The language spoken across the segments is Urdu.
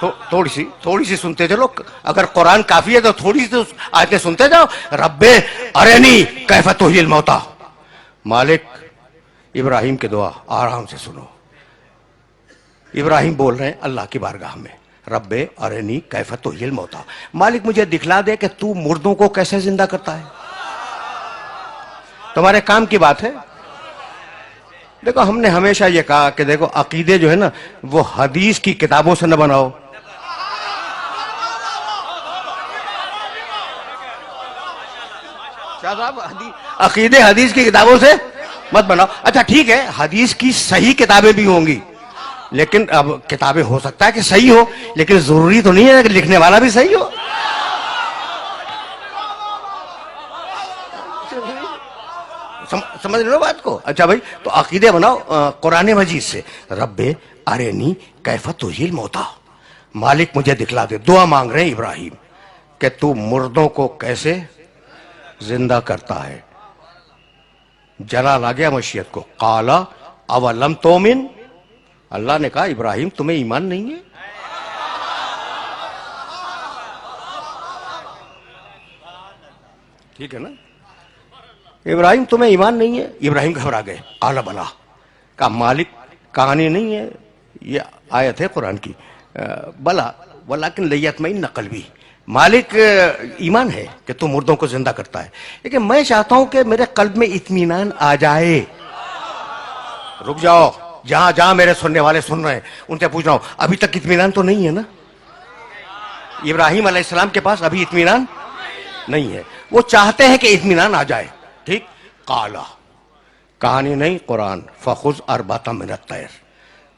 تھوڑی سی سنتے چلو. اگر قرآن کافی ہے تو تھوڑی سی آیتیں سنتے جاؤ. رب ارنی کیف تحیی الموتی. مالک ابراہیم کی دعا آرام سے سنو. ابراہیم بول رہے ہیں اللہ کی بارگاہ میں, رب ارنی کیف تحیی الموتی, مالک مجھے دکھلا دے کہ تو مردوں کو کیسے زندہ کرتا ہے. تمہارے کام کی بات ہے. دیکھو ہم نے ہمیشہ یہ کہا کہ دیکھو عقیدے جو ہے نا وہ حدیث کی کتابوں سے نہ بناؤ. شاہ صاحب عقیدے حدیث کی کتابوں سے مت بناؤ. اچھا ٹھیک ہے, حدیث کی صحیح کتابیں بھی ہوں گی, لیکن اب کتابیں ہو سکتا ہے کہ صحیح ہو, لیکن ضروری تو نہیں ہے کہ لکھنے والا بھی صحیح ہو. سمجھ رہے ہو بات کو. اچھا بھائی, تو عقیدے بناؤ قرآن مجید سے. رب ارنی کیف تحیی الموتی, مالک مجھے دکھلا دے. دعا مانگ رہے ہیں ابراہیم کہ تو مردوں کو کیسے زندہ کرتا ہے. جلال آ گیا مشیت کو. قال اولم تؤمن, اللہ نے کہا ابراہیم تمہیں ایمان نہیں ہے. ٹھیک ہے نا, ابراہیم تمہیں ایمان نہیں ہے. ابراہیم گھبرا گئے. قال بلا, کہا مالک کہانی نہیں ہے, یہ آیت ہے قرآن کی. بلا ولکن لیطمئن قلبی, مالک ایمان ہے کہ تو مردوں کو زندہ کرتا ہے, لیکن میں چاہتا ہوں کہ میرے قلب میں اطمینان آ جائے. رک جاؤ, جہاں جہاں میرے سننے والے سن رہے ہیں ان سے پوچھ رہا ہوں ابھی تک اطمینان تو نہیں ہے نا. ابراہیم علیہ السلام کے پاس ابھی اطمینان نہیں ہے, وہ چاہتے ہیں کہ اطمینان آ جائے. ٹھیک. قالا, کہانی نہیں قرآن. فخذ اربعۃ من الطیر,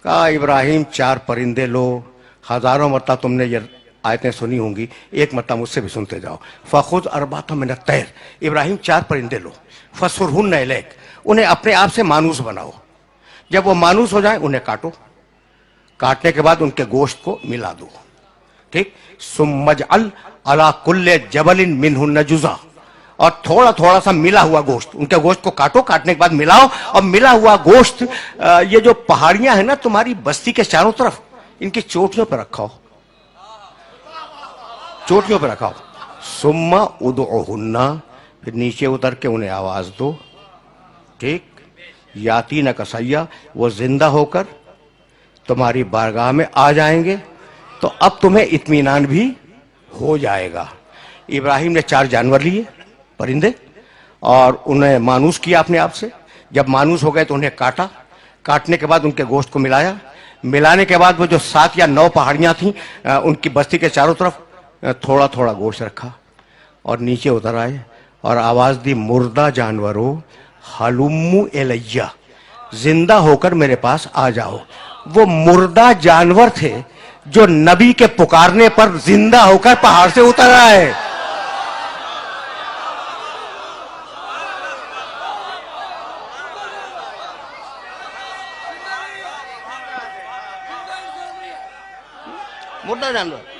کہا ابراہیم 4 پرندے لو. ہزاروں مرتبہ تم نے یہ آیتیں سنی ہوں گی, ایک مرتبہ مجھ سے بھی سنتے جاؤ. فخذ اربعۃ من الطیر, ابراہیم 4 پرندے لو. فصرہن الیک, انہیں اپنے آپ سے مانوس بناؤ. جب وہ مانوس ہو جائیں انہیں کاٹو, کاٹنے کے بعد ان کے گوشت کو ملا دو. ٹھیک. ثم اجعل علی کل جبل منہن جزء, اور تھوڑا تھوڑا سا ملا ہوا گوشت, ان کے گوشت کو کاٹو, کاٹنے کے بعد ملاؤ, اور ملا ہوا گوشت یہ جو پہاڑیاں ہیں نا تمہاری بستی کے چاروں طرف, ان کی چوٹیوں پہ رکھاؤ, چوٹیوں پہ رکھاؤ. ثم ادعوہن, پھر نیچے اتر کے انہیں آواز دو. ٹھیک. یاتینک سعیا, وہ زندہ ہو کر تمہاری بارگاہ میں آ جائیں گے, تو اب تمہیں اطمینان بھی ہو جائے گا. ابراہیم نے 4 جانور لیے, پرندے, اور انہیں مانوس کیا اپنے آپ سے. جب مانوس ہو گئے تو انہیں کاٹا, کاٹنے کے بعد ان کے گوشت کو ملایا. ملانے کے بعد وہ جو 7 یا 9 پہاڑیاں تھیں ان کی بستی کے چاروں طرف تھوڑا تھوڑا گوشت رکھا, اور نیچے اتر آئے اور آواز دی, مردہ جانوروں حلموا الیہ, زندہ ہو کر میرے پاس آ جاؤ. وہ مردہ جانور تھے جو نبی کے پکارنے پر زندہ ہو کر پہاڑ سے اتر آئے. مردہ جانور.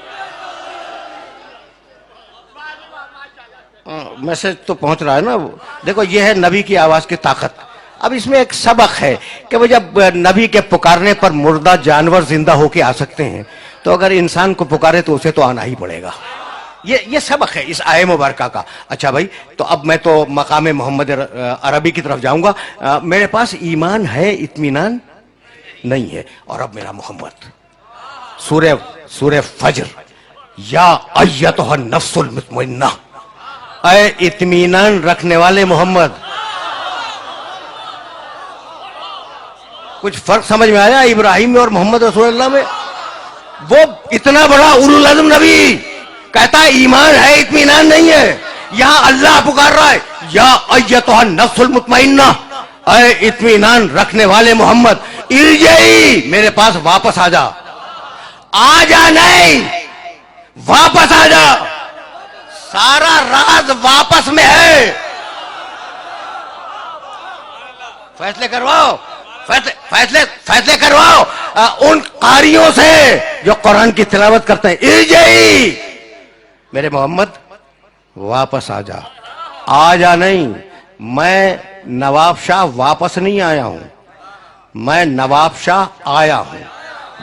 میسج تو پہنچ رہا ہے نا. دیکھو یہ ہے نبی کی آواز کی طاقت. اب اس میں ایک سبق ہے کہ وہ جب نبی کے پکارنے پر مردہ جانور زندہ ہو کے آ سکتے ہیں, تو اگر انسان کو پکارے تو اسے تو آنا ہی پڑے گا. یہ سبق ہے اس آیے مبارکہ کا. اچھا بھائی, تو اب میں تو مقام محمد عربی کی طرف جاؤں گا. میرے پاس ایمان ہے, اطمینان نہیں ہے. اور اب میرا محمد, سورہ فجر. یا ایتھا النفس المطمئنہ, اے اطمینان رکھنے والے محمد. کچھ فرق سمجھ میں آیا ابراہیم میں اور محمد رسول اللہ میں؟ وہ اتنا بڑا اولو العزم نبی کہتا ہے ایمان ہے, اطمینان نہیں ہے. یہاں اللہ پکار رہا ہے, یا ایتھا النفس المطمئنہ, اے اطمینان رکھنے والے محمد, ارجعی, میرے پاس واپس آ جا. آ جا نہیں, واپس آ جا. سارا راز واپس میں ہے. فیصلے کرواؤ, فیصلے کرواؤ ان قاریوں سے جو قرآن کی تلاوت کرتے ہیں. ارجعی, میرے محمد واپس آ جا. آ جا نہیں, میں نواب شاہ واپس نہیں آیا ہوں, میں نواب شاہ آیا ہوں,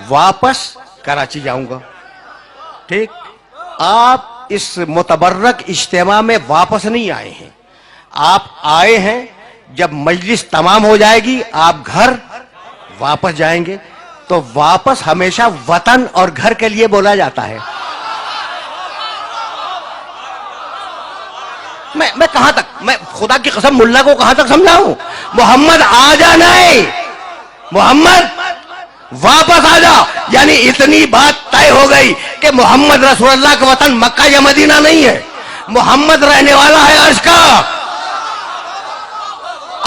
واپس کراچی جاؤں گا. ٹھیک، آپ اس متبرک اجتماع میں واپس نہیں آئے ہیں، آپ آئے ہیں جب مجلس تمام ہو جائے گی آپ گھر واپس جائیں گے، تو واپس ہمیشہ وطن اور گھر کے لیے بولا جاتا ہے۔ میں کہاں تک، میں خدا کی قسم ملا کو کہاں تک سمجھاؤں؟ محمد آ جانا ہے، محمد واپس آ جا، یعنی اتنی بات طے ہو گئی کہ محمد رسول اللہ کا وطن مکہ یا مدینہ نہیں ہے، محمد رہنے والا ہے عرش کا۔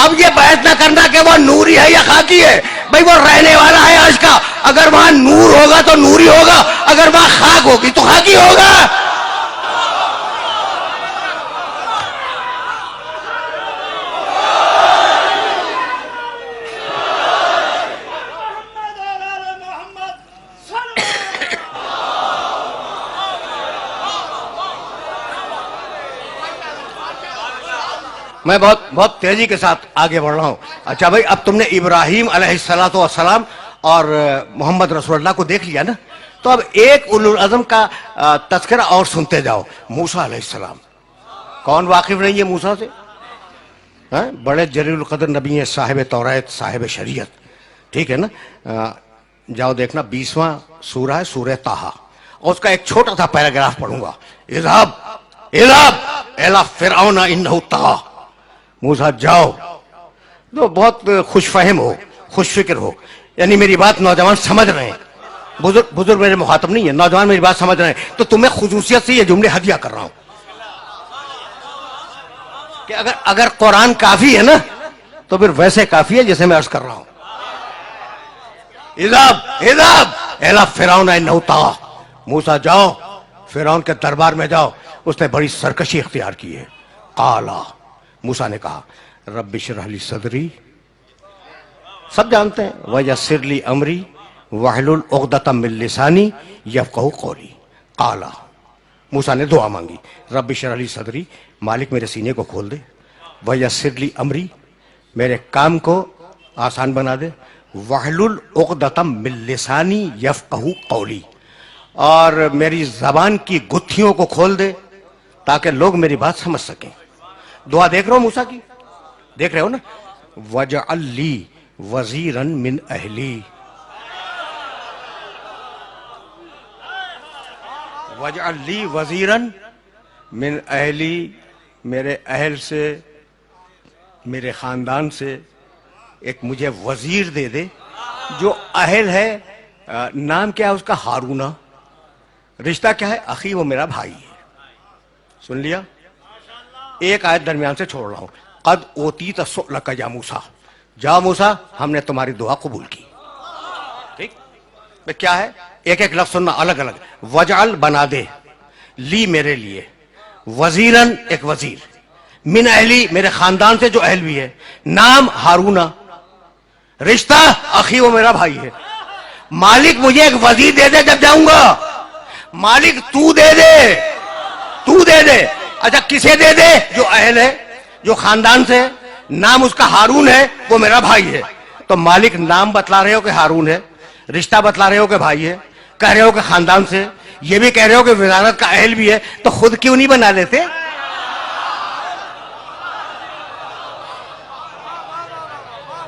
اب یہ بحث نہ کرنا کہ وہ نوری ہے یا خاکی ہے، بھئی وہ رہنے والا ہے عرش کا، اگر وہاں نور ہوگا تو نوری ہوگا، اگر وہاں خاک ہوگی تو خاکی ہوگا۔ میں بہت تیزی کے ساتھ آگے بڑھ رہا ہوں۔ اچھا بھائی، اب تم نے ابراہیم علیہ السلام اور محمد رسول اللہ کو دیکھ لیا نا، تو اب ایک اولو العزم کا تذکرہ اور سنتے جاؤ، موسیٰ علیہ السلام۔ کون واقف نہیں ہے موسیٰ سے؟ بڑے جلیل القدر نبی ہیں، صاحب توریت، صاحب شریعت، ٹھیک ہے نا؟ جاؤ دیکھنا 20واں سورہ ہے، سورہ طٰہٰ، اور اس کا ایک چھوٹا سا پیراگراف پڑھوں گا۔ اذهب الى فرعون انه طغى، موسیٰ جاؤ، تو بہت خوش فہم ہو، خوش فکر ہو، یعنی میری بات نوجوان سمجھ رہے ہیں، بزرگ میرے مخاطب نہیں ہے، نوجوان میری بات سمجھ رہے ہیں، تو تمہیں خصوصیت سے یہ جملے ہدیہ کر رہا ہوں کہ اگر قرآن کافی ہے نا تو پھر ویسے کافی ہے جیسے میں عرض کر رہا ہوں۔ اذهب الى فرعون انه طغى، موسیٰ جاؤ فرعون کے دربار میں جاؤ، اس نے بڑی سرکشی اختیار کی ہے۔ قالا، موسیٰ نے کہا، رب اشرح لی صدری، سب جانتے ہیں، ویسر لی امری واحلل عقدۃ من لسانی یفقہوا قولی۔ قالا، موسیٰ نے دعا مانگی، رب اشرح لی صدری، مالک میرے سینے کو کھول دے، ویسر لی امری، میرے کام کو آسان بنا دے، واحلل عقدۃ من لسانی یفقہوا قولی، اور میری زبان کی گتھیوں کو کھول دے تاکہ لوگ میری بات سمجھ سکیں۔ دعا دیکھ رہے ہو موسیٰ کی، دیکھ رہے ہو نا؟ وَجَعَلْ لِي وَزِيرًا مِّنْ أَهْلِي، وَجَعَلْ لِي وَزِيرًا مِّنْ أَهْلِي، میرے اہل سے، میرے خاندان سے ایک مجھے وزیر دے دے جو اہل ہے۔ نام کیا ہے اس کا؟ ہارونہ۔ رشتہ کیا ہے؟ اخی، وہ میرا بھائی ہے۔ سن لیا؟ ایک آیت درمیان سے چھوڑ رہا ہوں، قد اوتیت سؤلک یا موسیٰ، جاؤ موسیٰ ہم نے تمہاری دعا قبول کی۔ ٹھیک، کیا ہے؟ ایک ایک لفظ سننا الگ الگ۔ وجعل، بنا دے، لی، میرے لیے، وزیرن، ایک وزیر، من اہلی، میرے خاندان سے جو اہل بھی ہے، نام ہارونہ، رشتہ اخی، وہ میرا بھائی ہے۔ مالک مجھے ایک وزیر دے دے جب جاؤں گا، مالک تو دے دے، تو دے دے۔ اچھا کسے دے دے؟ جو اہل ہے، جو خاندان سے، نام اس کا ہارون ہے، وہ میرا بھائی ہے۔ تو مالک نام بتلا رہے ہو کہ ہارون ہے، رشتہ بتلا رہے ہو کہ بھائی ہے، کہہ رہے ہو کہ خاندان سے، یہ بھی کہہ رہے ہو کہ وزارت کا اہل بھی ہے، تو خود کیوں نہیں بنا لیتے؟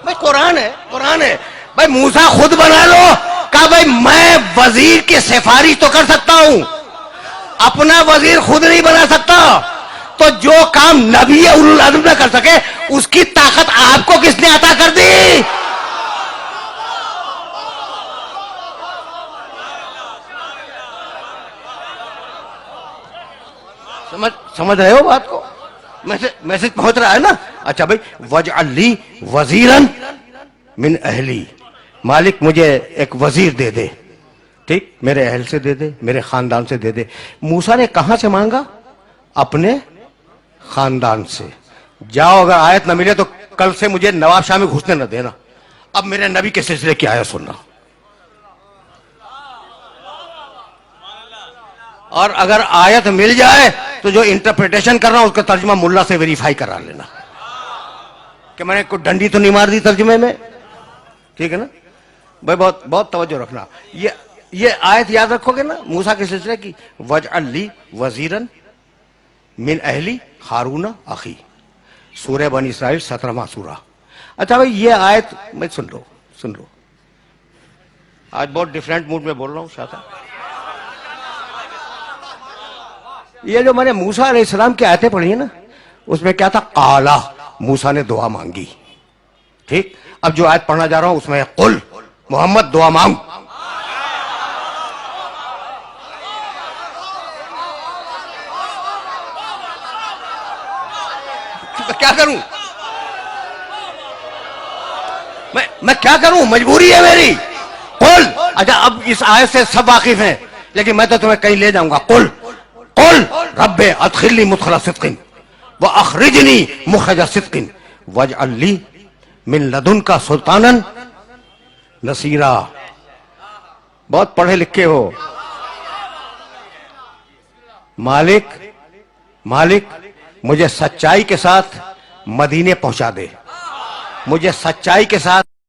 بھائی قرآن ہے، قرآن ہے۔ بھائی موسیٰ خود بنا لو، کہا بھائی میں وزیر کی سفارش تو کر سکتا ہوں، اپنا وزیر خود نہیں بنا سکتا، تو جو کام نبی اولو العزم نہ کر سکے اس کی طاقت آپ کو کس نے عطا کر دی؟ سمجھ رہے ہو بات کو؟ میسج پہنچ رہا ہے نا؟ اچھا بھائی، وجعل لی وزیرن من اہلی، مالک مجھے ایک وزیر دے دے، ٹھیک، میرے اہل سے دے دے، میرے خاندان سے دے دے۔ موسیٰ نے کہاں سے مانگا؟ اپنے خاندان سے۔ جاؤ اگر آیت نہ ملے تو کل سے مجھے نواب شاہ میں گھسنے نہ دینا۔ اب میرے نبی کے سلسلے کی آیت سننا، اور اگر آیت مل جائے تو جو انٹرپریٹیشن کر رہا ہوں اس کا ترجمہ ملا سے ویریفائی کرا لینا کہ میں نے کوئی ڈنڈی تو نہیں مار دی ترجمے میں، ٹھیک ہے نا بھائی؟ بہت توجہ رکھنا۔ یہ آیت یاد رکھو گے نا موسیٰ کے سلسلے کی، وَاجْعَلْ لِي وَزِيرًا مِنْ أَهْلِي ہارون اخی، سورہ بنی اسرائیل 17واں سورہ۔ اچھا بھائی یہ آیت میں سن لو، آج بہت ڈیفرنٹ موڈ میں بول رہا ہوں شاہ صاحب۔ یہ جو میں نے موسیٰ علیہ السلام کی آیتیں پڑھی ہیں نا، اس میں کیا تھا؟ قالا، موسیٰ نے دعا مانگی، ٹھیک؟ اب جو آیت پڑھنا جا رہا ہوں اس میں قل، محمد دعا مانگ۔ کیا کروں میں کیا کروں، مجبوری ہے میری۔ قل، اچھا اب اس آیت سے سب واقف ہیں لیکن میں تو تمہیں کہیں لے جاؤں گا۔ قل رب ادخلنی مدخل صدق واخرجنی مخرج صدق واجعل لی من لدنک سلطانا نصیرا۔ بہت پڑھے لکھے ہو۔ مالک مجھے سچائی کے ساتھ مدینے پہنچا دے، مجھے سچائی کے ساتھ